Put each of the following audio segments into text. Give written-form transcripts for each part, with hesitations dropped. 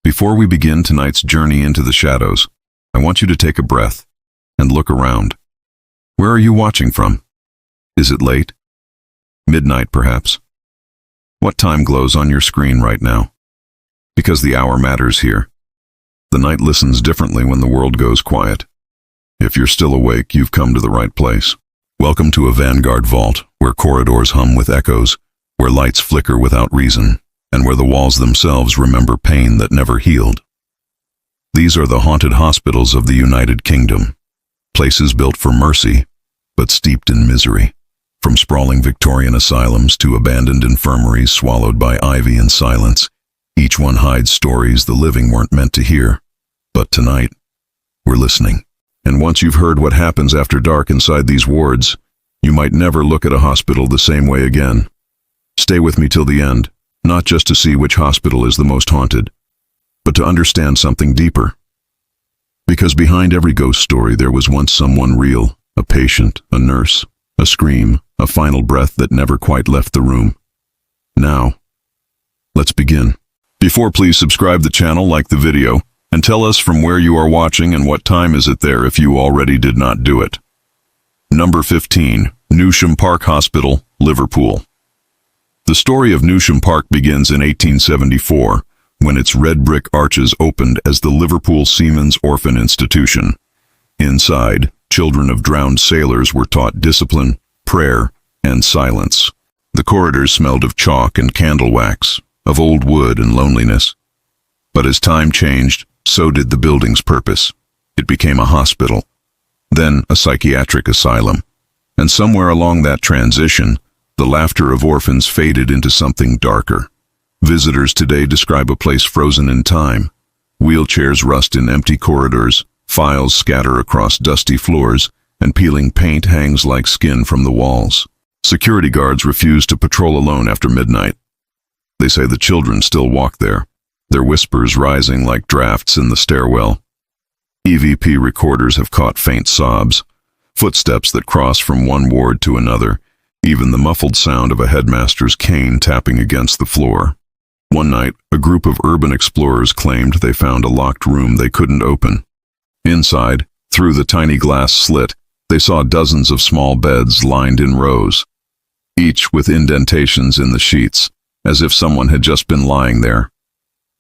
Before we begin tonight's journey into the shadows, I want you to take a breath and look around. Where are you watching from? Is it late? Midnight, perhaps? What time glows on your screen right now? Because the hour matters here. The night listens differently when the world goes quiet. If you're still awake, you've come to the right place. Welcome to a Vanguard vault, where corridors hum with echoes, where lights flicker without reason, and where the walls themselves remember pain that never healed. These are the haunted hospitals of the United Kingdom, places built for mercy, but steeped in misery. From sprawling Victorian asylums to abandoned infirmaries swallowed by ivy and silence, each one hides stories the living weren't meant to hear. But tonight, we're listening. And once you've heard what happens after dark inside these wards, you might never look at a hospital the same way again. Stay with me till the end, not just to see which hospital is the most haunted, but to understand something deeper. Because behind every ghost story there was once someone real, a patient, a nurse, a scream, a final breath that never quite left the room. Now, let's begin. Before, please subscribe the channel, like the video, and tell us from where you are watching and what time is it there if you already did not do it. Number 15, Newsham Park Hospital, Liverpool. The story of Newsham Park begins in 1874, when its red brick arches opened as the Liverpool Seamen's Orphan Institution. Inside, children of drowned sailors were taught discipline, prayer, and silence. The corridors smelled of chalk and candle wax, of old wood and loneliness. But as time changed, so did the building's purpose. It became a hospital, then a psychiatric asylum. And somewhere along that transition, the laughter of orphans faded into something darker. Visitors today describe a place frozen in time. Wheelchairs rust in empty corridors, files scatter across dusty floors, and peeling paint hangs like skin from the walls. Security guards refuse to patrol alone after midnight. They say the children still walk there, their whispers rising like drafts in the stairwell. EVP recorders have caught faint sobs, footsteps that cross from one ward to another, even the muffled sound of a headmaster's cane tapping against the floor. One night, a group of urban explorers claimed they found a locked room they couldn't open. Inside, through the tiny glass slit, they saw dozens of small beds lined in rows, each with indentations in the sheets, as if someone had just been lying there.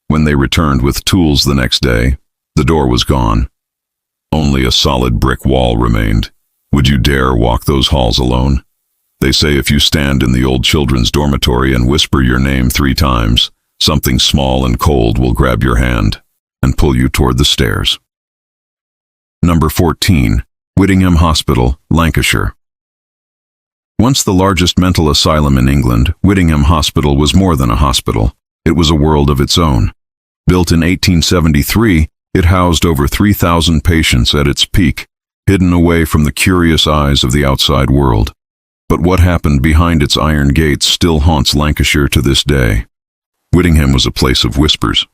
When they returned with tools the next day, the door was gone. Only a solid brick wall remained. Would you dare walk those halls alone? They say if you stand in the old children's dormitory and whisper your name 3 times, something small and cold will grab your hand and pull you toward the stairs. Number 14, Whittingham Hospital, Lancashire. Once the largest mental asylum in England, Whittingham Hospital was more than a hospital. It was a world of its own. Built in 1873, it housed over 3,000 patients at its peak, hidden away from the curious eyes of the outside world. But what happened behind its iron gates still haunts Lancashire to this day. Whittingham was a place of whispers.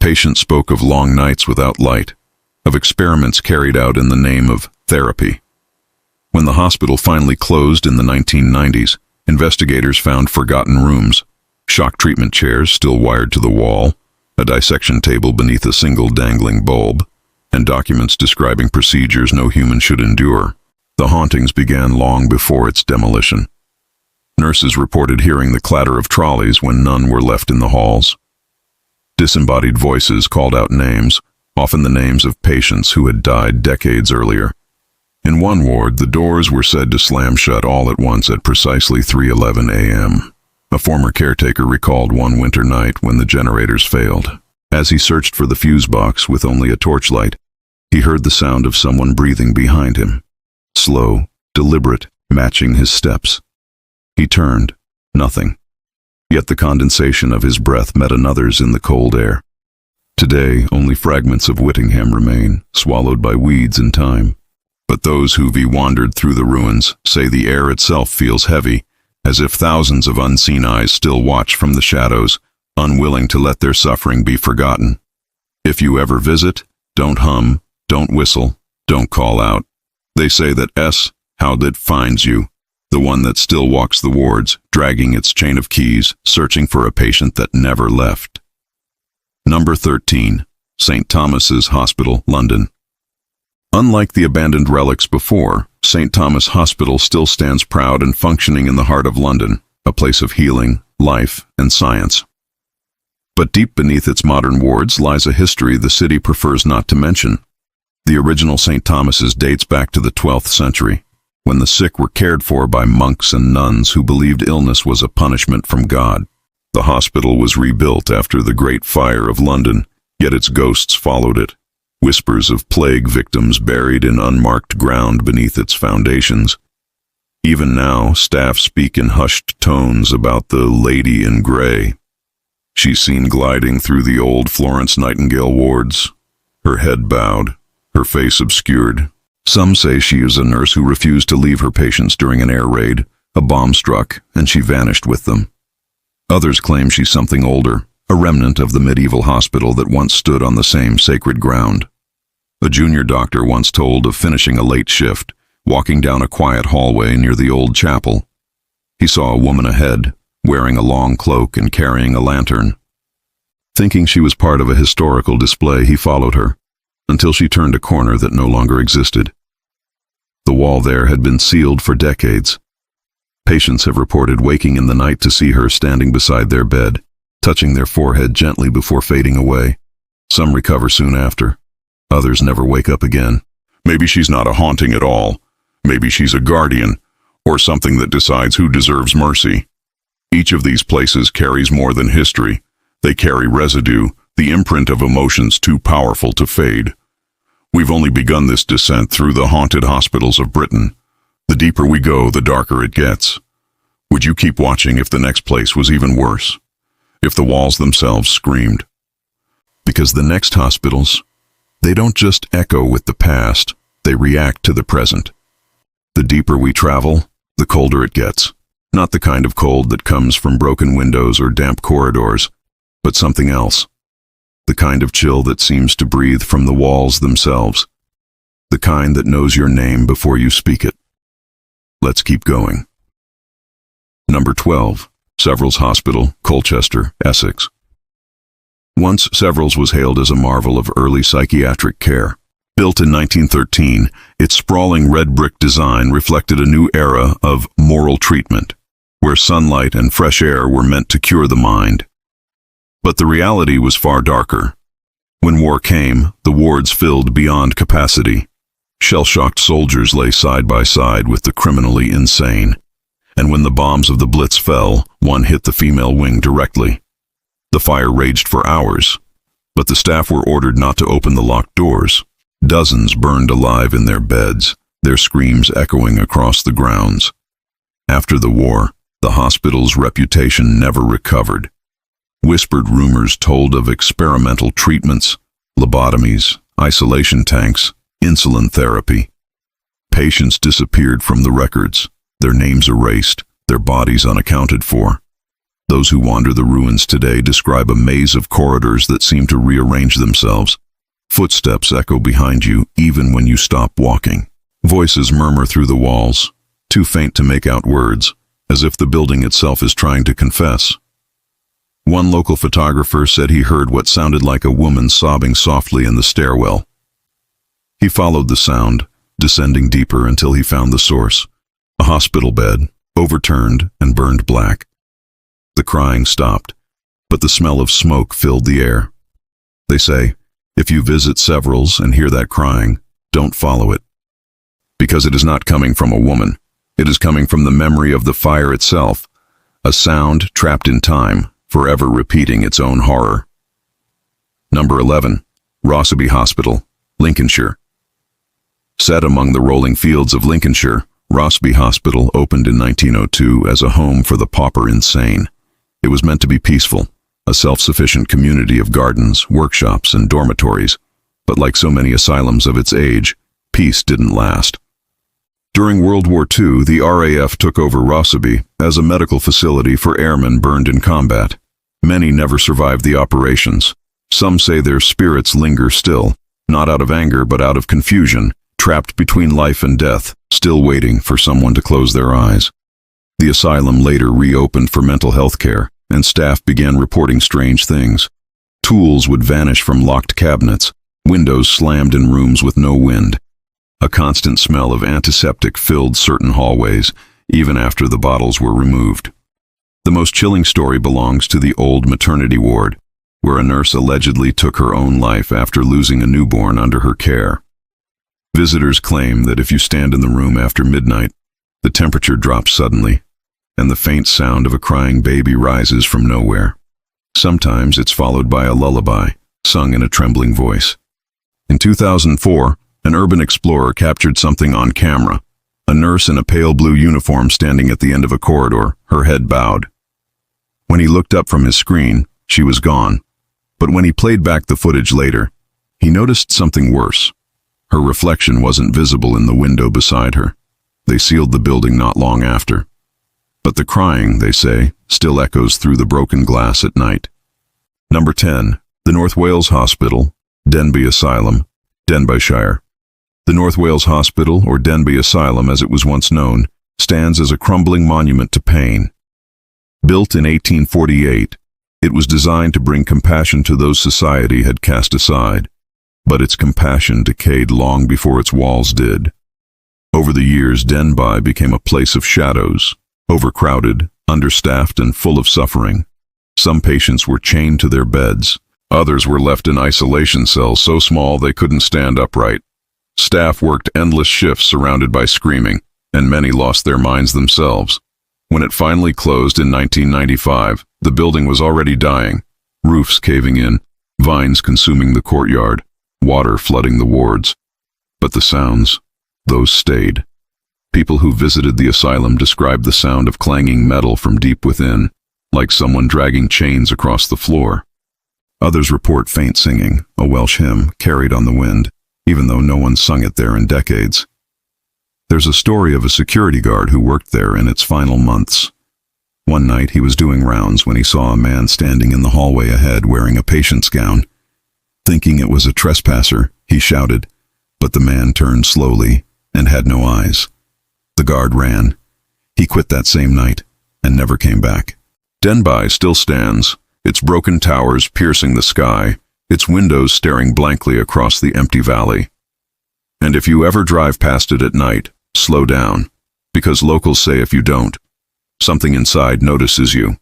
Patients spoke of long nights without light, of experiments carried out in the name of therapy. When the hospital finally closed in the 1990s, investigators found forgotten rooms, shock treatment chairs still wired to the wall, a dissection table beneath a single dangling bulb, and documents describing procedures no human should endure. The hauntings began long before its demolition. Nurses reported hearing the clatter of trolleys when none were left in the halls. Disembodied voices called out names, often the names of patients who had died decades earlier. In one ward, the doors were said to slam shut all at once at precisely 3:11 a.m. A former caretaker recalled one winter night when the generators failed. As he searched for the fuse box with only a torchlight, he heard the sound of someone breathing behind him. Slow, deliberate, matching his steps. He turned. Nothing. Yet the condensation of his breath met another's in the cold air. Today, only fragments of Whittingham remain, swallowed by weeds and time. But those who've wandered through the ruins say the air itself feels heavy, as if thousands of unseen eyes still watch from the shadows, unwilling to let their suffering be forgotten. If you ever visit, don't hum, don't whistle, don't call out. They say that how that finds you, the one that still walks the wards, dragging its chain of keys, searching for a patient that never left. Number 13. St. Thomas's Hospital, London. Unlike the abandoned relics before, St. Thomas Hospital still stands proud and functioning in the heart of London, a place of healing, life, and science. But deep beneath its modern wards lies a history the city prefers not to mention. The original St. Thomas's dates back to the 12th century, when the sick were cared for by monks and nuns who believed illness was a punishment from God. The hospital was rebuilt after the Great Fire of London, yet its ghosts followed it. Whispers of plague victims buried in unmarked ground beneath its foundations. Even now, staff speak in hushed tones about the Lady in Grey. She's seen gliding through the old Florence Nightingale wards, her head bowed, her face obscured. Some say she is a nurse who refused to leave her patients during an air raid. A bomb struck, and she vanished with them. Others claim she's something older, a remnant of the medieval hospital that once stood on the same sacred ground. A junior doctor once told of finishing a late shift, walking down a quiet hallway near the old chapel. He saw a woman ahead, wearing a long cloak and carrying a lantern. Thinking she was part of a historical display, he followed her, until she turned a corner that no longer existed. The wall there had been sealed for decades. Patients have reported waking in the night to see her standing beside their bed, touching their forehead gently before fading away. Some recover soon after. Others never wake up again. Maybe she's not a haunting at all. Maybe she's a guardian, or something that decides who deserves mercy. Each of these places carries more than history. They carry residue, the imprint of emotions too powerful to fade. We've only begun this descent through the haunted hospitals of Britain. The deeper we go, the darker it gets. Would you keep watching if the next place was even worse? If the walls themselves screamed? Because the next hospitals, they don't just echo with the past, they react to the present. The deeper we travel, the colder it gets. Not the kind of cold that comes from broken windows or damp corridors, but something else. The kind of chill that seems to breathe from the walls themselves. The kind that knows your name before you speak it. Let's keep going. Number 12. Severals Hospital, Colchester, Essex. Once Severals was hailed as a marvel of early psychiatric care. Built in 1913, its sprawling red brick design reflected a new era of moral treatment, where sunlight and fresh air were meant to cure the mind. But the reality was far darker. When war came, the wards filled beyond capacity. Shell-shocked soldiers lay side by side with the criminally insane. And when the bombs of the Blitz fell, one hit the female wing directly. The fire raged for hours, but the staff were ordered not to open the locked doors. Dozens burned alive in their beds, their screams echoing across the grounds. After the war, the hospital's reputation never recovered. Whispered rumors told of experimental treatments, lobotomies, isolation tanks, insulin therapy. Patients disappeared from the records, their names erased, their bodies unaccounted for. Those who wander the ruins today describe a maze of corridors that seem to rearrange themselves. Footsteps echo behind you even when you stop walking. Voices murmur through the walls, too faint to make out words, as if the building itself is trying to confess. One local photographer said he heard what sounded like a woman sobbing softly in the stairwell. He followed the sound, descending deeper until he found the source, a hospital bed, overturned and burned black. The crying stopped, but the smell of smoke filled the air. They say, if you visit Severals and hear that crying, don't follow it. Because it is not coming from a woman. It is coming from the memory of the fire itself, a sound trapped in time, forever repeating its own horror. Number 11. Rossby Hospital, Lincolnshire. Set among the rolling fields of Lincolnshire, Rossby Hospital opened in 1902 as a home for the pauper insane. It was meant to be peaceful, a self-sufficient community of gardens, workshops, and dormitories. But like so many asylums of its age, peace didn't last. During World War II, the RAF took over Rossby as a medical facility for airmen burned in combat. Many never survived the operations. Some say their spirits linger still, not out of anger but out of confusion, trapped between life and death, still waiting for someone to close their eyes. The asylum later reopened for mental health care, and staff began reporting strange things. Tools would vanish from locked cabinets, windows slammed in rooms with no wind. A constant smell of antiseptic filled certain hallways, even after the bottles were removed. The most chilling story belongs to the old maternity ward, where a nurse allegedly took her own life after losing a newborn under her care. Visitors claim that if you stand in the room after midnight, the temperature drops suddenly, and the faint sound of a crying baby rises from nowhere. Sometimes it's followed by a lullaby, sung in a trembling voice. In 2004, an urban explorer captured something on camera. A nurse in a pale blue uniform standing at the end of a corridor, her head bowed. When he looked up from his screen, she was gone. But when he played back the footage later, he noticed something worse. Her reflection wasn't visible in the window beside her. They sealed the building not long after. But the crying, they say, still echoes through the broken glass at night. Number 10. The North Wales Hospital, Denbigh Asylum, Denbighshire. The North Wales Hospital, or Denbigh Asylum as it was once known, stands as a crumbling monument to pain. Built in 1848, it was designed to bring compassion to those society had cast aside, but its compassion decayed long before its walls did. Over the years, Denbigh became a place of shadows, overcrowded, understaffed, and full of suffering. Some patients were chained to their beds. Others were left in isolation cells so small they couldn't stand upright. Staff worked endless shifts surrounded by screaming, and many lost their minds themselves. When it finally closed in 1995, the building was already dying, roofs caving in, vines consuming the courtyard, water flooding the wards. But the sounds, those stayed. People who visited the asylum described the sound of clanging metal from deep within, like someone dragging chains across the floor. Others report faint singing, a Welsh hymn carried on the wind, even though no one sung it there in decades. There's a story of a security guard who worked there in its final months. One night he was doing rounds when he saw a man standing in the hallway ahead wearing a patient's gown. Thinking it was a trespasser, he shouted, but the man turned slowly and had no eyes. The guard ran. He quit that same night and never came back. Denbigh still stands, its broken towers piercing the sky, its windows staring blankly across the empty valley. And if you ever drive past it at night, slow down, because locals say if you don't, something inside notices you.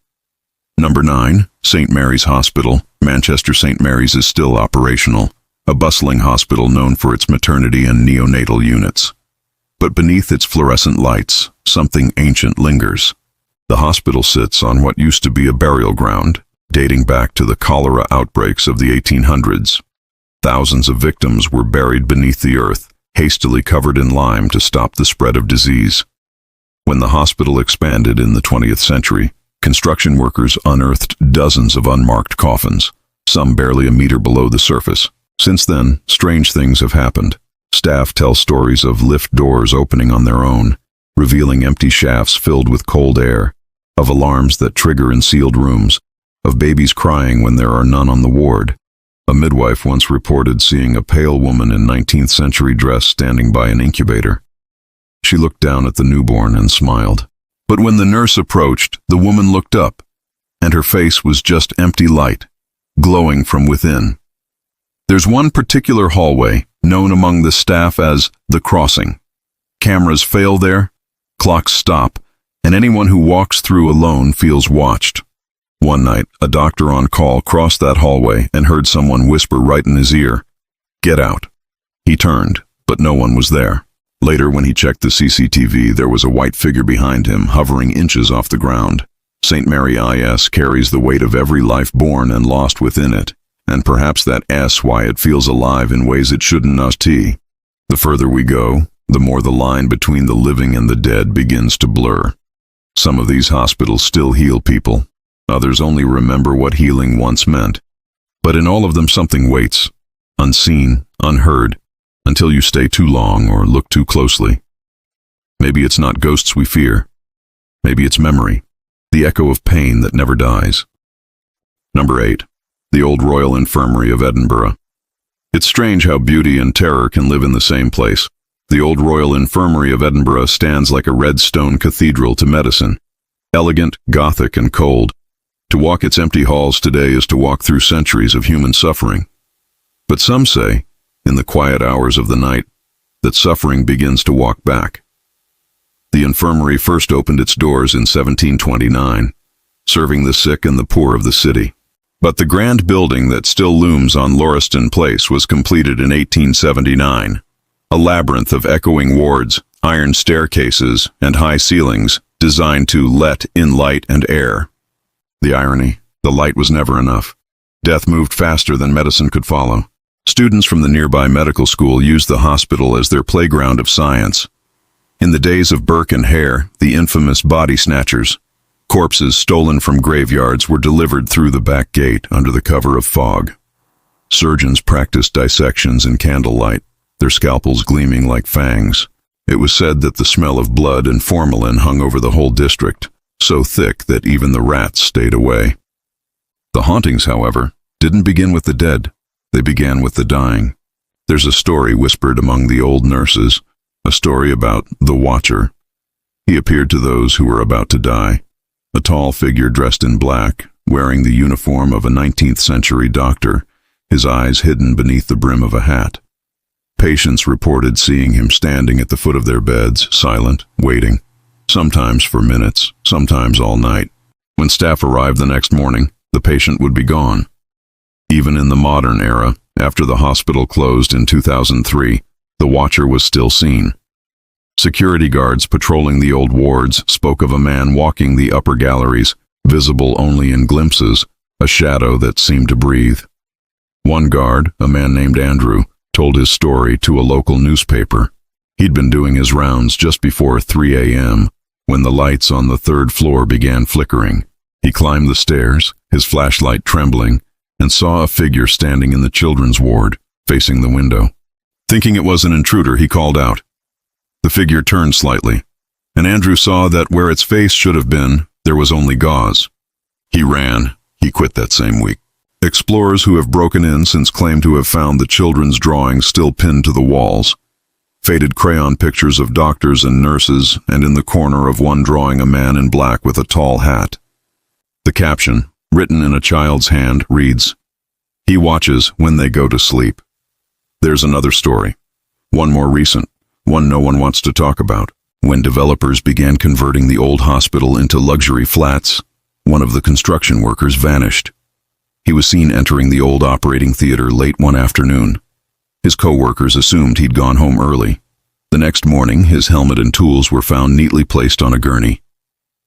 Number 9, St. Mary's Hospital, Manchester. St. Mary's is still operational, a bustling hospital known for its maternity and neonatal units. But beneath its fluorescent lights, something ancient lingers. The hospital sits on what used to be a burial ground, dating back to the cholera outbreaks of the 1800s. Thousands of victims were buried beneath the earth, hastily covered in lime to stop the spread of disease. When the hospital expanded in the 20th century, construction workers unearthed dozens of unmarked coffins, some barely a meter below the surface. Since then, strange things have happened. Staff tell stories of lift doors opening on their own, revealing empty shafts filled with cold air, of alarms that trigger in sealed rooms, of babies crying when there are none on the ward. A midwife once reported seeing a pale woman in 19th century dress standing by an incubator. She looked down at the newborn and smiled. But when the nurse approached, the woman looked up, and her face was just empty light, glowing from within. There's one particular hallway, known among the staff as the crossing. Cameras fail there, clocks stop, and anyone who walks through alone feels watched. One night, a doctor on call crossed that hallway and heard someone whisper right in his ear, "Get out." He turned, but no one was there. Later, when he checked the CCTV, there was a white figure behind him, hovering inches off the ground. St. Mary IS carries the weight of every life born and lost within it, and perhaps that S why it feels alive in ways it shouldn't not. The further we go, the more the line between the living and the dead begins to blur. Some of these hospitals still heal people. Others only remember what healing once meant. But in all of them something waits, unseen, unheard, until you stay too long or look too closely. Maybe it's not ghosts we fear. Maybe it's memory, the echo of pain that never dies. Number 8. The Old Royal Infirmary of Edinburgh. It's strange how beauty and terror can live in the same place. The Old Royal Infirmary of Edinburgh stands like a red stone cathedral to medicine. Elegant, Gothic, and cold. To walk its empty halls today is to walk through centuries of human suffering. But some say, in the quiet hours of the night, that suffering begins to walk back. The infirmary first opened its doors in 1729, serving the sick and the poor of the city. But the grand building that still looms on Lauriston Place was completed in 1879, a labyrinth of echoing wards, iron staircases, and high ceilings designed to let in light and air. The irony, the light was never enough. Death moved faster than medicine could follow. Students from the nearby medical school used the hospital as their playground of science. In the days of Burke and Hare, the infamous body snatchers, corpses stolen from graveyards were delivered through the back gate under the cover of fog. Surgeons practiced dissections in candlelight, their scalpels gleaming like fangs. It was said that the smell of blood and formalin hung over the whole district, so thick that even the rats stayed away. The hauntings, however, didn't begin with the dead. They began with the dying. There's a story whispered among the old nurses, a story about the Watcher. He appeared to those who were about to die, a tall figure dressed in black, wearing the uniform of a 19th century doctor, his eyes hidden beneath the brim of a hat. Patients reported seeing him standing at the foot of their beds, silent, waiting, sometimes for minutes, sometimes all night. When staff arrived the next morning, the patient would be gone. Even in the modern era, after the hospital closed in 2003, the Watcher was still seen. Security guards patrolling the old wards spoke of a man walking the upper galleries, visible only in glimpses, a shadow that seemed to breathe. One guard, a man named Andrew, told his story to a local newspaper. He'd been doing his rounds just before 3 a.m. when the lights on the third floor began flickering. He climbed the stairs, his flashlight trembling, and saw a figure standing in the children's ward, facing the window. Thinking it was an intruder, he called out. The figure turned slightly, and Andrew saw that where its face should have been, there was only gauze. He ran. He quit that same week. Explorers who have broken in since claim to have found the children's drawings still pinned to the walls. Faded crayon pictures of doctors and nurses, and in the corner of one drawing a man in black with a tall hat. The caption, written in a child's hand, reads, "He watches when they go to sleep." There's another story, one more recent, one no one wants to talk about. When developers began converting the old hospital into luxury flats, one of the construction workers vanished. He was seen entering the old operating theater late one afternoon. His co-workers assumed he'd gone home early. The next morning, his helmet and tools were found neatly placed on a gurney.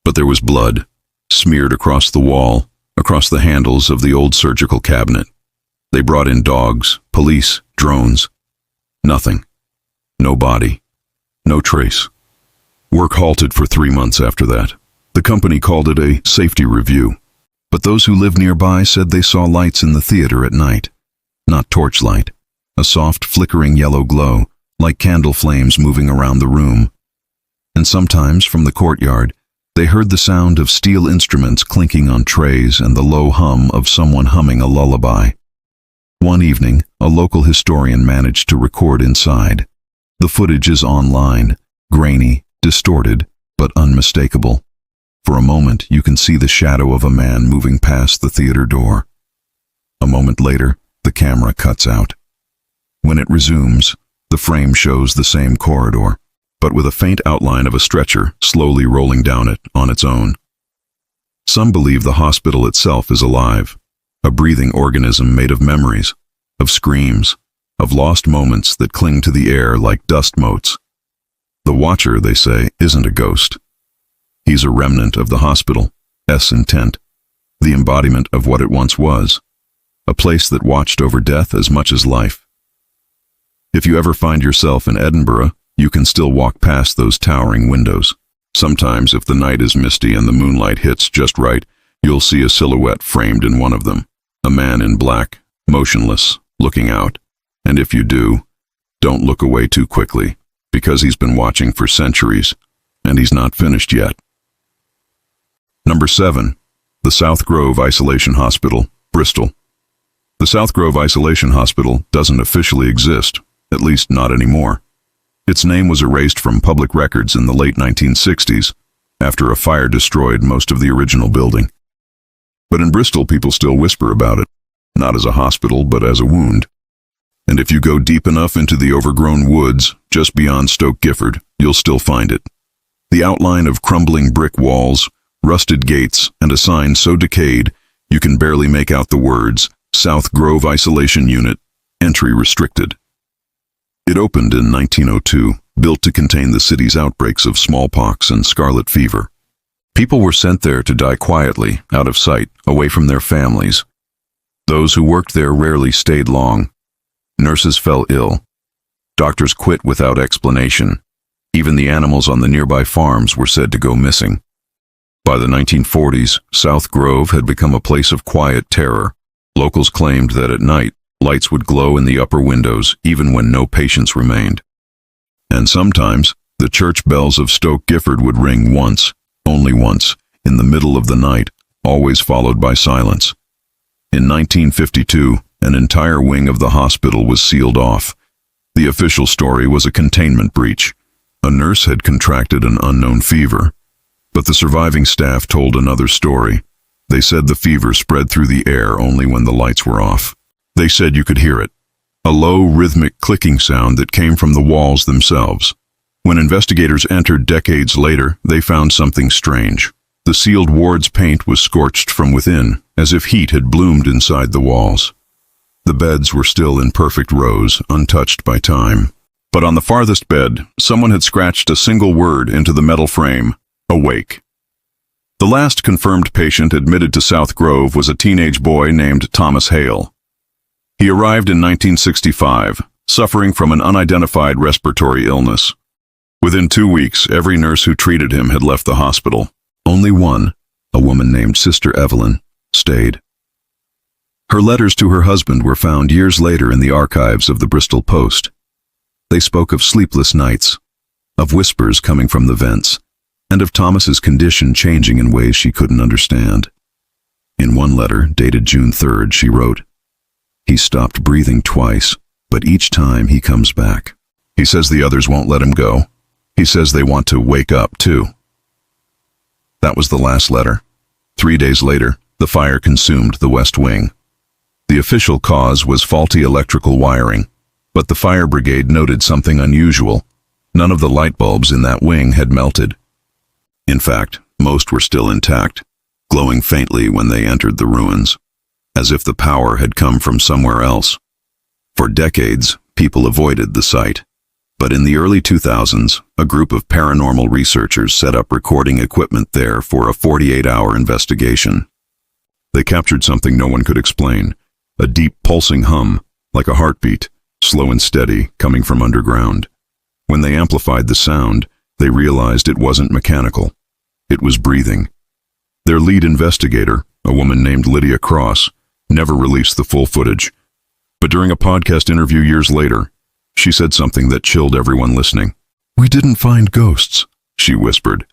But there was blood, smeared across the wall, across the handles of the old surgical cabinet. They brought in dogs, police, drones. Nothing. No body. No trace. Work halted for 3 months after that. The company called it a safety review. But those who lived nearby said they saw lights in the theater at night. Not torchlight. A soft, flickering yellow glow, like candle flames moving around the room. And sometimes, from the courtyard, they heard the sound of steel instruments clinking on trays and the low hum of someone humming a lullaby. One evening, a local historian managed to record inside. The footage is online, grainy, distorted, but unmistakable. For a moment, you can see the shadow of a man moving past the theater door. A moment later, the camera cuts out. When it resumes, the frame shows the same corridor, but with a faint outline of a stretcher slowly rolling down it on its own. Some believe the hospital itself is alive, a breathing organism made of memories, of screams, of lost moments that cling to the air like dust motes. The Watcher, they say, isn't a ghost. He's a remnant of the hospital's intent, the embodiment of what it once was, a place that watched over death as much as life. If you ever find yourself in Edinburgh, you can still walk past those towering windows. Sometimes, if the night is misty and the moonlight hits just right, you'll see a silhouette framed in one of them, a man in black, motionless, looking out. And if you do, don't look away too quickly, because he's been watching for centuries, and he's not finished yet. Number 7. The South Grove Isolation Hospital, Bristol. The South Grove Isolation Hospital doesn't officially exist, at least not anymore. Its name was erased from public records in the late 1960s, after a fire destroyed most of the original building. But in Bristol, people still whisper about it, not as a hospital, but as a wound. And if you go deep enough into the overgrown woods, just beyond Stoke Gifford, you'll still find it. The outline of crumbling brick walls, rusted gates, and a sign so decayed you can barely make out the words, South Grove Isolation Unit, Entry Restricted. It opened in 1902, built to contain the city's outbreaks of smallpox and scarlet fever. People were sent there to die quietly, out of sight, away from their families. Those who worked there rarely stayed long. Nurses fell ill. Doctors quit without explanation. Even the animals on the nearby farms were said to go missing. By the 1940s, South Grove had become a place of quiet terror. Locals claimed that at night, lights would glow in the upper windows even when no patients remained. And sometimes, the church bells of Stoke Gifford would ring once, only once, in the middle of the night, always followed by silence. In 1952, an entire wing of the hospital was sealed off. The official story was a containment breach. A nurse had contracted an unknown fever. But the surviving staff told another story. They said the fever spread through the air only when the lights were off. They said you could hear it, a low, rhythmic clicking sound that came from the walls themselves. When investigators entered decades later, they found something strange. The sealed ward's paint was scorched from within, as if heat had bloomed inside the walls. The beds were still in perfect rows, untouched by time. But on the farthest bed, someone had scratched a single word into the metal frame: awake. The last confirmed patient admitted to South Grove was a teenage boy named Thomas Hale. He arrived in 1965, suffering from an unidentified respiratory illness. Within 2 weeks, every nurse who treated him had left the hospital. Only one, a woman named Sister Evelyn, stayed. Her letters to her husband were found years later in the archives of the Bristol Post. They spoke of sleepless nights, of whispers coming from the vents, and of Thomas's condition changing in ways she couldn't understand. In one letter, dated June 3rd, she wrote, "He stopped breathing twice, but each time he comes back. He says the others won't let him go. He says they want to wake up, too." That was the last letter. 3 days later, the fire consumed the West Wing. The official cause was faulty electrical wiring, but the fire brigade noted something unusual. None of the light bulbs in that wing had melted. In fact, most were still intact, glowing faintly when they entered the ruins, as if the power had come from somewhere else. For decades, people avoided the site. But in the early 2000s, a group of paranormal researchers set up recording equipment there for a 48-hour investigation. They captured something no one could explain, a deep pulsing hum, like a heartbeat, slow and steady, coming from underground. When they amplified the sound, they realized it wasn't mechanical. It was breathing. Their lead investigator, a woman named Lydia Cross, never released the full footage. But during a podcast interview years later, she said something that chilled everyone listening. "We didn't find ghosts," she whispered.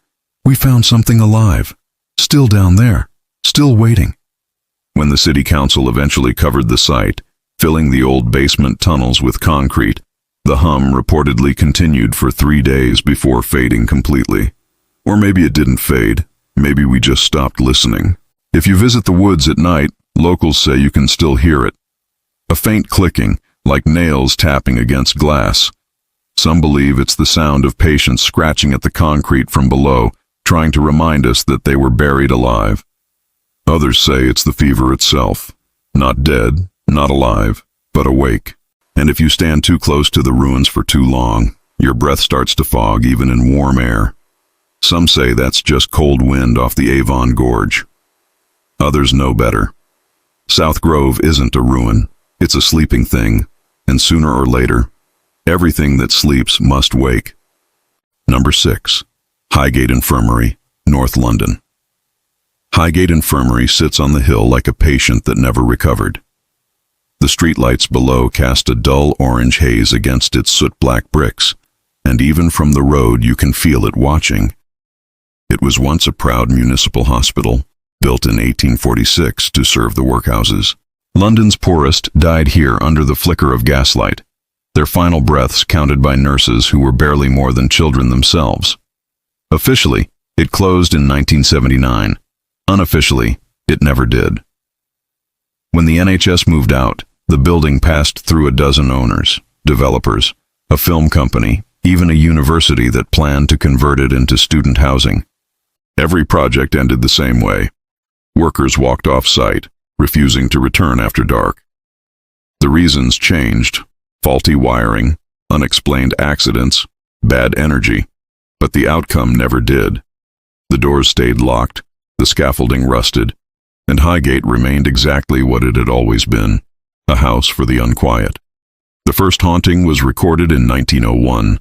"We found something alive, still down there, still waiting." When the city council eventually covered the site, filling the old basement tunnels with concrete, the hum reportedly continued for 3 days before fading completely. Or maybe it didn't fade. Maybe we just stopped listening. If you visit the woods at night, locals say you can still hear it. A faint clicking, like nails tapping against glass. Some believe it's the sound of patients scratching at the concrete from below, trying to remind us that they were buried alive. Others say it's the fever itself. Not dead, not alive, but awake. And if you stand too close to the ruins for too long, your breath starts to fog even in warm air. Some say that's just cold wind off the Avon Gorge. Others know better. South Grove isn't a ruin. It's a sleeping thing, and sooner or later, everything that sleeps must wake. Number 6. Highgate Infirmary, North London. Highgate Infirmary sits on the hill like a patient that never recovered. The streetlights below cast a dull orange haze against its soot-black bricks, and even from the road you can feel it watching. It was once a proud municipal hospital, built in 1846 to serve the workhouses. London's poorest died here under the flicker of gaslight, their final breaths counted by nurses who were barely more than children themselves. Officially, it closed in 1979. Unofficially, It never did. When the NHS moved out, the building passed through a dozen owners, developers, a film company, even a university that planned to convert it into student housing. Every project ended the same way. Workers walked off-site, refusing to return after dark. The reasons changed: faulty wiring, unexplained accidents, bad energy. But the outcome never did. The doors stayed locked, the scaffolding rusted, and Highgate remained exactly what it had always been: a house for the unquiet. The first haunting was recorded in 1901,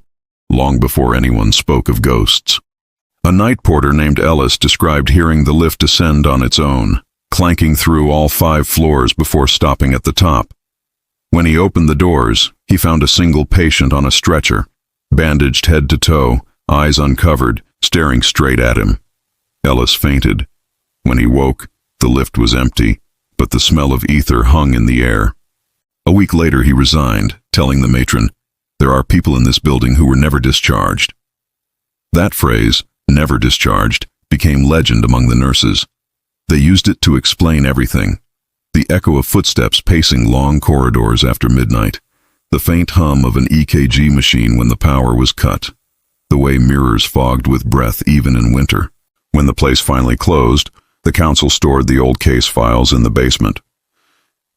long before anyone spoke of ghosts. A night porter named Ellis described hearing the lift descend on its own, clanking through all 5 floors before stopping at the top. When he opened the doors, he found a single patient on a stretcher, bandaged head to toe, eyes uncovered, staring straight at him. Ellis fainted. When he woke, the lift was empty, but the smell of ether hung in the air. A week later he resigned, telling the matron, "There are people in this building who were never discharged." That phrase, "never discharged," became legend among the nurses. They used it to explain everything: the echo of footsteps pacing long corridors after midnight, the faint hum of an EKG machine when the power was cut, the way mirrors fogged with breath even in winter. When the place finally closed, the council stored the old case files in the basement.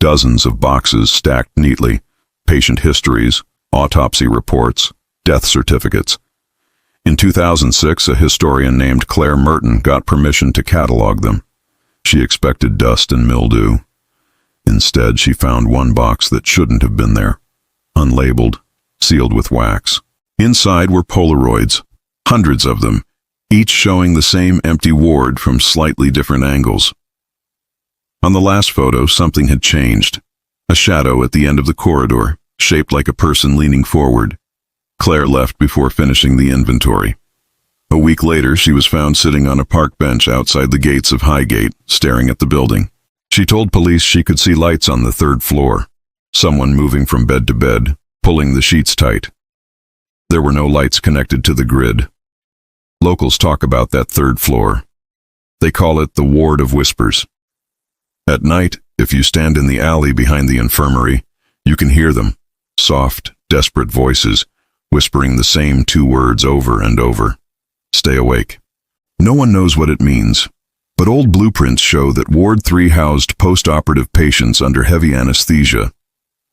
Dozens of boxes stacked neatly: patient histories, autopsy reports, death certificates. In 2006, a historian named Claire Merton got permission to catalog them. She expected dust and mildew. Instead, she found one box that shouldn't have been there, unlabeled, sealed with wax. Inside were Polaroids, hundreds of them, each showing the same empty ward from slightly different angles. On the last photo, something had changed. A shadow at the end of the corridor, shaped like a person leaning forward. Claire left before finishing the inventory. A week later, she was found sitting on a park bench outside the gates of Highgate, staring at the building. She told police she could see lights on the 3rd floor, someone moving from bed to bed, pulling the sheets tight. There were no lights connected to the grid. Locals talk about that 3rd floor. They call it the Ward of Whispers. At night, if you stand in the alley behind the infirmary, you can hear them, soft, desperate voices, whispering the same 2 words over and over: stay awake. No one knows what it means, but old blueprints show that Ward 3 housed post-operative patients under heavy anesthesia.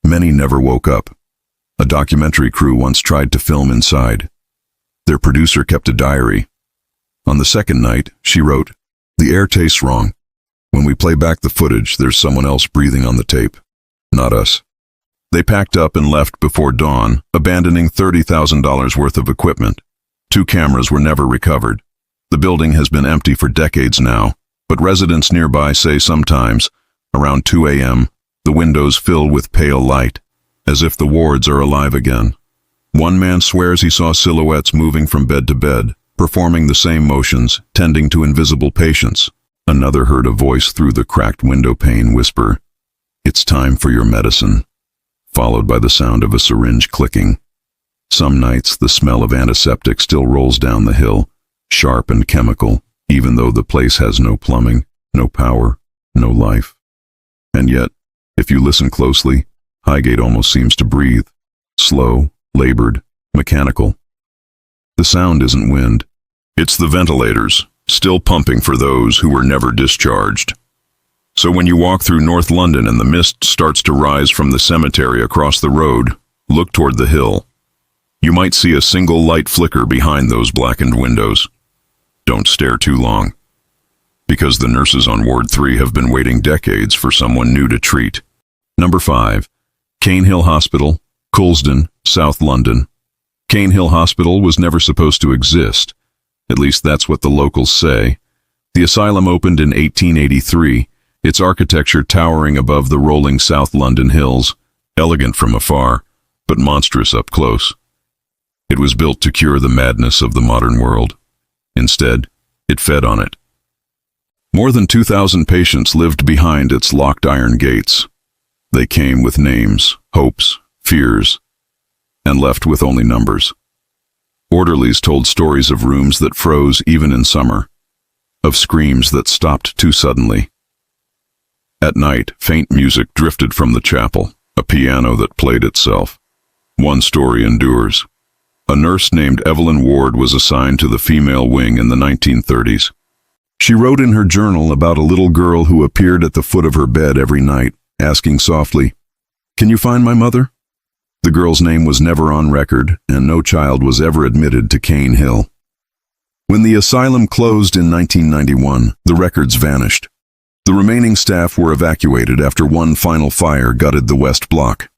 Many never woke up. A documentary crew once tried to film inside. Their producer kept a diary. On the 2nd night, she wrote, "The air tastes wrong. When we play back the footage, there's someone else breathing on the tape. Not us." They packed up and left before dawn, abandoning $30,000 worth of equipment. 2 cameras were never recovered. The building has been empty for decades now, but residents nearby say sometimes, around 2 a.m., the windows fill with pale light, as if the wards are alive again. One man swears he saw silhouettes moving from bed to bed, performing the same motions, tending to invisible patients. Another heard a voice through the cracked window pane whisper, "It's time for your medicine," followed by the sound of a syringe clicking. Some nights, the smell of antiseptic still rolls down the hill, sharp and chemical, even though the place has no plumbing, no power, no life. And yet, if you listen closely, Highgate almost seems to breathe, slow, labored, mechanical. The sound isn't wind. It's the ventilators, still pumping for those who were never discharged. So when you walk through North London and the mist starts to rise from the cemetery across the road, look toward the hill. You might see a single light flicker behind those blackened windows. Don't stare too long, because the nurses on Ward 3 have been waiting decades for someone new to treat. Number 5. Cane Hill Hospital, Coulsdon, South London. Cane Hill Hospital was never supposed to exist. At least that's what the locals say. The asylum opened in 1883, its architecture towering above the rolling South London hills, elegant from afar, but monstrous up close. It was built to cure the madness of the modern world. Instead, it fed on it. More than 2,000 patients lived behind its locked iron gates. They came with names, hopes, fears, and left with only numbers. Orderlies told stories of rooms that froze even in summer, of screams that stopped too suddenly, At night, faint music drifted from the chapel, a piano that played itself. One story endures. A nurse named Evelyn Ward was assigned to the female wing in the 1930s. She wrote in her journal about a little girl who appeared at the foot of her bed every night, asking softly, "Can you find my mother?" The girl's name was never on record, and no child was ever admitted to Cane Hill. When the asylum closed in 1991, the records vanished. The remaining staff were evacuated after one final fire gutted the West Block.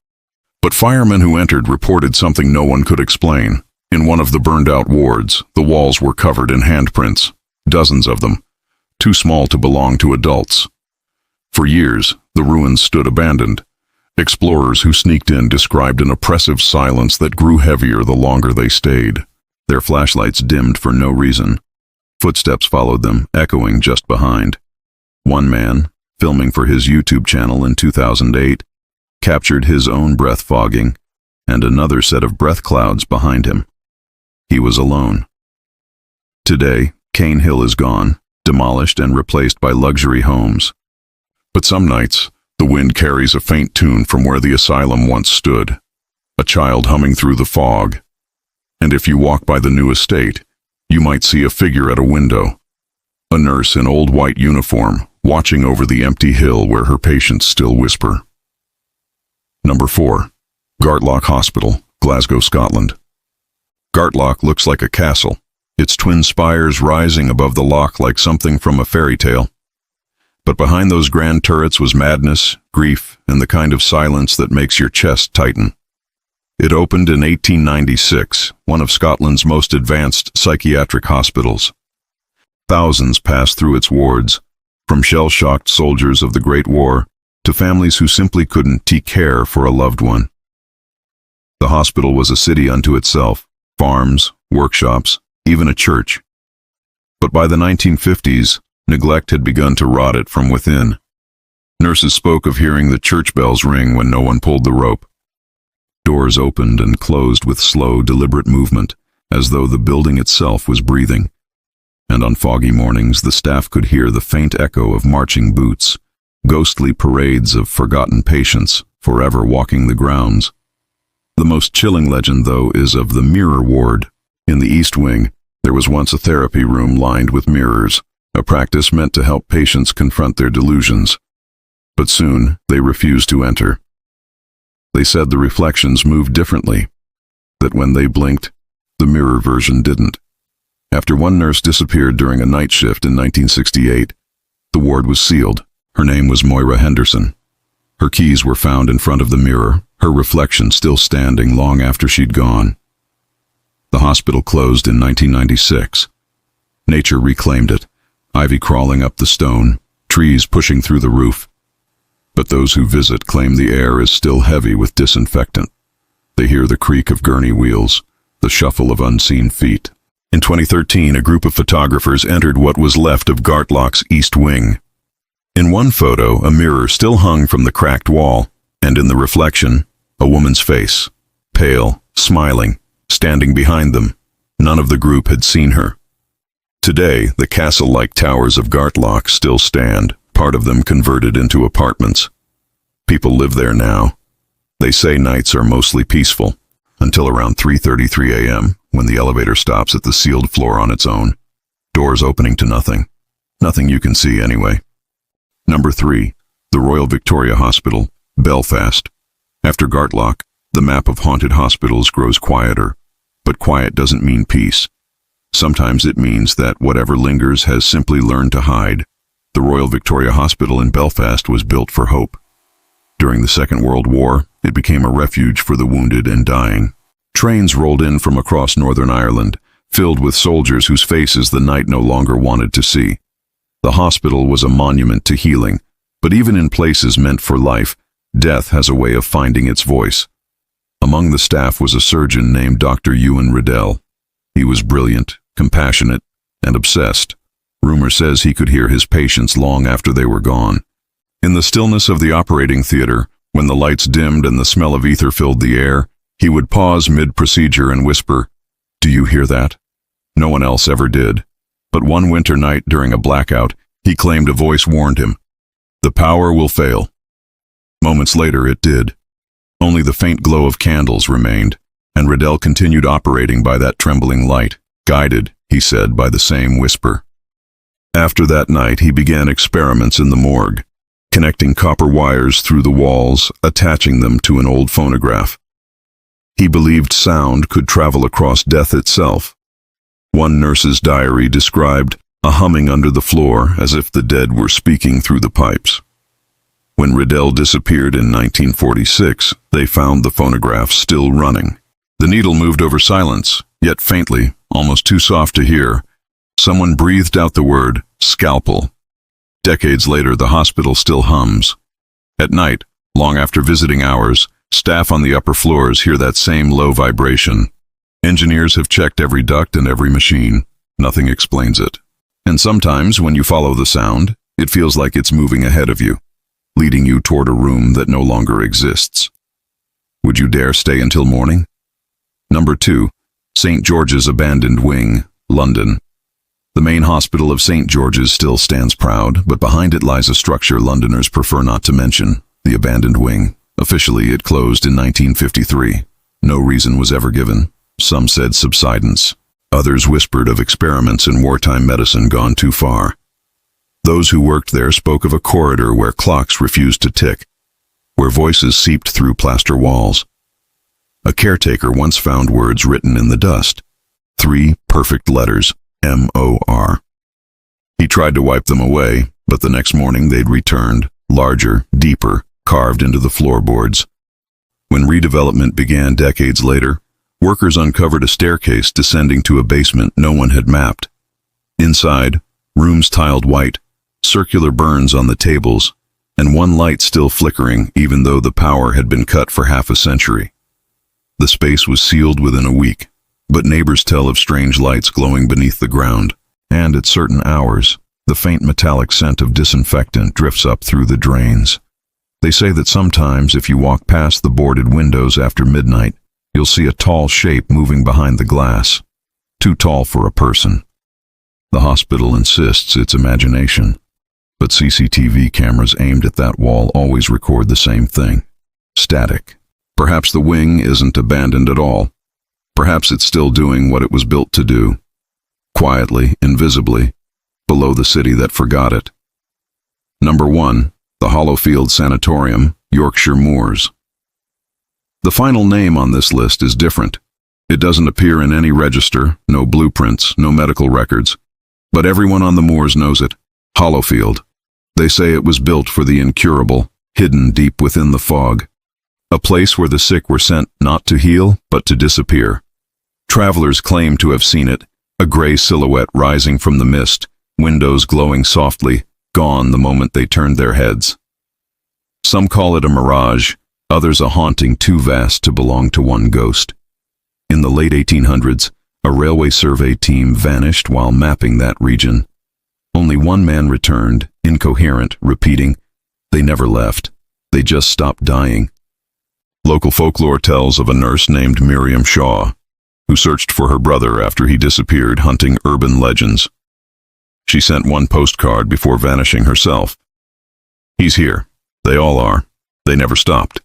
But firemen who entered reported something no one could explain. In one of the burned-out wards, the walls were covered in handprints, dozens of them, too small to belong to adults. For years, the ruins stood abandoned. Explorers who sneaked in described an oppressive silence that grew heavier the longer they stayed. Their flashlights dimmed for no reason. Footsteps followed them, echoing just behind. One man, filming for his YouTube channel in 2008, captured his own breath fogging and another set of breath clouds behind him. He was alone. Today, Cane Hill is gone, demolished and replaced by luxury homes. But some nights, the wind carries a faint tune from where the asylum once stood, a child humming through the fog. And if you walk by the new estate, you might see a figure at a window, a nurse in old white uniform, watching over the empty hill where her patients still whisper. Number 4. Gartlock Hospital, Glasgow, Scotland. Gartlock looks like a castle, its twin spires rising above the loch like something from a fairy tale. But behind those grand turrets was madness, grief, and the kind of silence that makes your chest tighten. It opened in 1896, one of Scotland's most advanced psychiatric hospitals. Thousands passed through its wards, from shell-shocked soldiers of the Great War to families who simply couldn't take care for a loved one. The hospital was a city unto itself, farms, workshops, even a church. But by the 1950s, neglect had begun to rot it from within. Nurses spoke of hearing the church bells ring when no one pulled the rope. Doors opened and closed with slow, deliberate movement, as though the building itself was breathing. And on foggy mornings, the staff could hear the faint echo of marching boots, ghostly parades of forgotten patients, forever walking the grounds. The most chilling legend, though, is of the mirror ward. In the East Wing, there was once a therapy room lined with mirrors, a practice meant to help patients confront their delusions. But soon, they refused to enter. They said the reflections moved differently, that when they blinked, the mirror version didn't. After one nurse disappeared during a night shift in 1968, the ward was sealed. Her name was Moira Henderson. Her keys were found in front of the mirror, her reflection still standing long after she'd gone. The hospital closed in 1996. Nature reclaimed it, ivy crawling up the stone, trees pushing through the roof. But those who visit claim the air is still heavy with disinfectant. They hear the creak of gurney wheels, the shuffle of unseen feet. In 2013, a group of photographers entered what was left of Gartlock's East Wing. In one photo, a mirror still hung from the cracked wall, and in the reflection, a woman's face, pale, smiling, standing behind them. None of the group had seen her. Today, the castle-like towers of Gartlock still stand, part of them converted into apartments. People live there now. They say nights are mostly peaceful, until around 3:33 a.m., when the elevator stops at the sealed floor on its own. Doors opening to nothing. Nothing you can see anyway. Number 3. The Royal Victoria Hospital, Belfast. After Gartlock, the map of haunted hospitals grows quieter. But quiet doesn't mean peace. Sometimes it means that whatever lingers has simply learned to hide. The Royal Victoria Hospital in Belfast was built for hope. During the Second World War, it became a refuge for the wounded and dying. Trains rolled in from across Northern Ireland, filled with soldiers whose faces the night no longer wanted to see. The hospital was a monument to healing, but even in places meant for life, death has a way of finding its voice. Among the staff was a surgeon named Dr. Ewan Riddell. He was brilliant, compassionate, and obsessed. Rumor says he could hear his patients long after they were gone. In the stillness of the operating theater, when the lights dimmed and the smell of ether filled the air, he would pause mid-procedure and whisper, "Do you hear that?" No one else ever did. But one winter night during a blackout, he claimed a voice warned him, The power will fail. Moments later, it did. Only the faint glow of candles remained, and Riddell continued operating by that trembling light, guided, he said, by the same whisper. After that night, he began experiments in the morgue, connecting copper wires through the walls, attaching them to an old phonograph. He believed sound could travel across death itself. One nurse's diary described a humming under the floor as if the dead were speaking through the pipes. When Riddell disappeared in 1946, they found the phonograph still running. The needle moved over silence, yet faintly, almost too soft to hear. Someone breathed out the word, scalpel. Decades later, the hospital still hums. At night, long after visiting hours, staff on the upper floors hear that same low vibration. Engineers have checked every duct and every machine. Nothing explains it. And sometimes, when you follow the sound, it feels like it's moving ahead of you, leading you toward a room that no longer exists. Would you dare stay until morning? Number 2. St. George's Abandoned Wing, London. The main hospital of St. George's still stands proud, but behind it lies a structure Londoners prefer not to mention, the abandoned wing. Officially, it closed in 1953. No reason was ever given. Some said subsidence. Others whispered of experiments in wartime medicine gone too far. Those who worked there spoke of a corridor where clocks refused to tick, where voices seeped through plaster walls. A caretaker once found words written in the dust. 3 perfect letters, M-O-R. He tried to wipe them away, but the next morning they'd returned, larger, deeper, carved into the floorboards. When redevelopment began decades later, workers uncovered a staircase descending to a basement no one had mapped. Inside, rooms tiled white, circular burns on the tables, and one light still flickering even though the power had been cut for half a century. The space was sealed within a week, but neighbors tell of strange lights glowing beneath the ground, and at certain hours, the faint metallic scent of disinfectant drifts up through the drains. They say that sometimes if you walk past the boarded windows after midnight, you'll see a tall shape moving behind the glass, too tall for a person. The hospital insists it's imagination, but CCTV cameras aimed at that wall always record the same thing: static. Perhaps the wing isn't abandoned at all. Perhaps it's still doing what it was built to do, quietly, invisibly, below the city that forgot it. Number 1. The Hollowfield Sanatorium, Yorkshire Moors. The final name on this list is different. It doesn't appear in any register, no blueprints, no medical records, but everyone on the moors knows it. Hollowfield. They say it was built for the incurable, hidden deep within the fog. A place where the sick were sent not to heal, but to disappear. Travelers claim to have seen it, a gray silhouette rising from the mist, windows glowing softly, gone the moment they turned their heads. Some call it a mirage, others a haunting too vast to belong to one ghost. In the late 1800s, a railway survey team vanished while mapping that region. Only one man returned, incoherent, repeating, "They never left. They just stopped dying." Local folklore tells of a nurse named Miriam Shaw, who searched for her brother after he disappeared, hunting urban legends. She sent one postcard before vanishing herself. "He's here. They all are. They never stopped."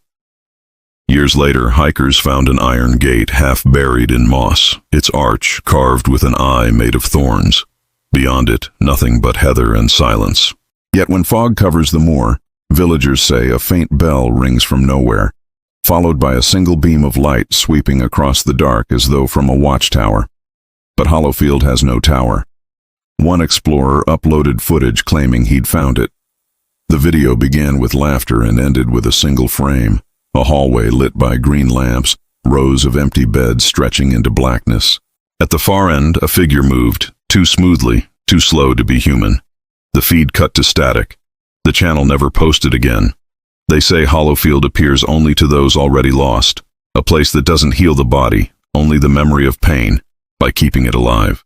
Years later, hikers found an iron gate half buried in moss, its arch carved with an eye made of thorns. Beyond it, nothing but heather and silence. Yet when fog covers the moor, villagers say a faint bell rings from nowhere, followed by a single beam of light sweeping across the dark as though from a watchtower. But Hollowfield has no tower. One explorer uploaded footage claiming he'd found it. The video began with laughter and ended with a single frame, a hallway lit by green lamps, rows of empty beds stretching into blackness. At the far end, a figure moved, too smoothly, too slow to be human. The feed cut to static. The channel never posted again. They say Hollowfield appears only to those already lost, a place that doesn't heal the body, only the memory of pain, by keeping it alive.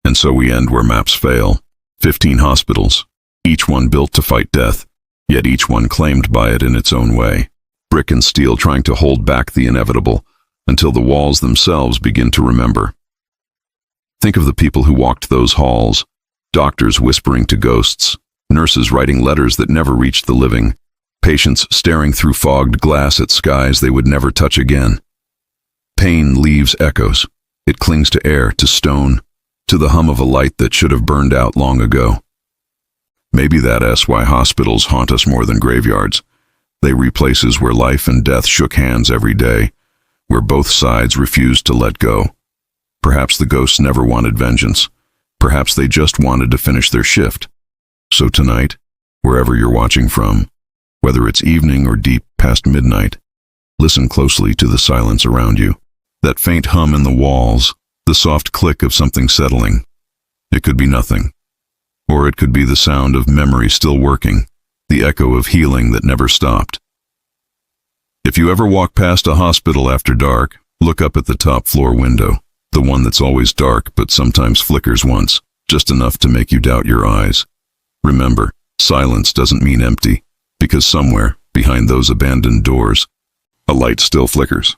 And so we end where maps fail. 15 hospitals, each one built to fight death, yet each one claimed by it in its own way. Brick and steel trying to hold back the inevitable, until the walls themselves begin to remember. Think of the people who walked those halls, doctors whispering to ghosts, Nurses writing letters that never reached the living. Patients staring through fogged glass at skies they would never touch again. Pain leaves echoes. It clings to air, to stone, to the hum of a light that should have burned out long ago. Maybe that's why hospitals haunt us more than graveyards. They were places where life and death shook hands every day, where both sides refused to let go. Perhaps the ghosts never wanted vengeance. Perhaps they just wanted to finish their shift. So tonight, wherever you're watching from, whether it's evening or deep past midnight, listen closely to the silence around you. That faint hum in the walls, the soft click of something settling. It could be nothing. Or it could be the sound of memory still working, the echo of healing that never stopped. If you ever walk past a hospital after dark, look up at the top floor window, the one that's always dark but sometimes flickers once, just enough to make you doubt your eyes. Remember, silence doesn't mean empty, because somewhere, behind those abandoned doors, a light still flickers.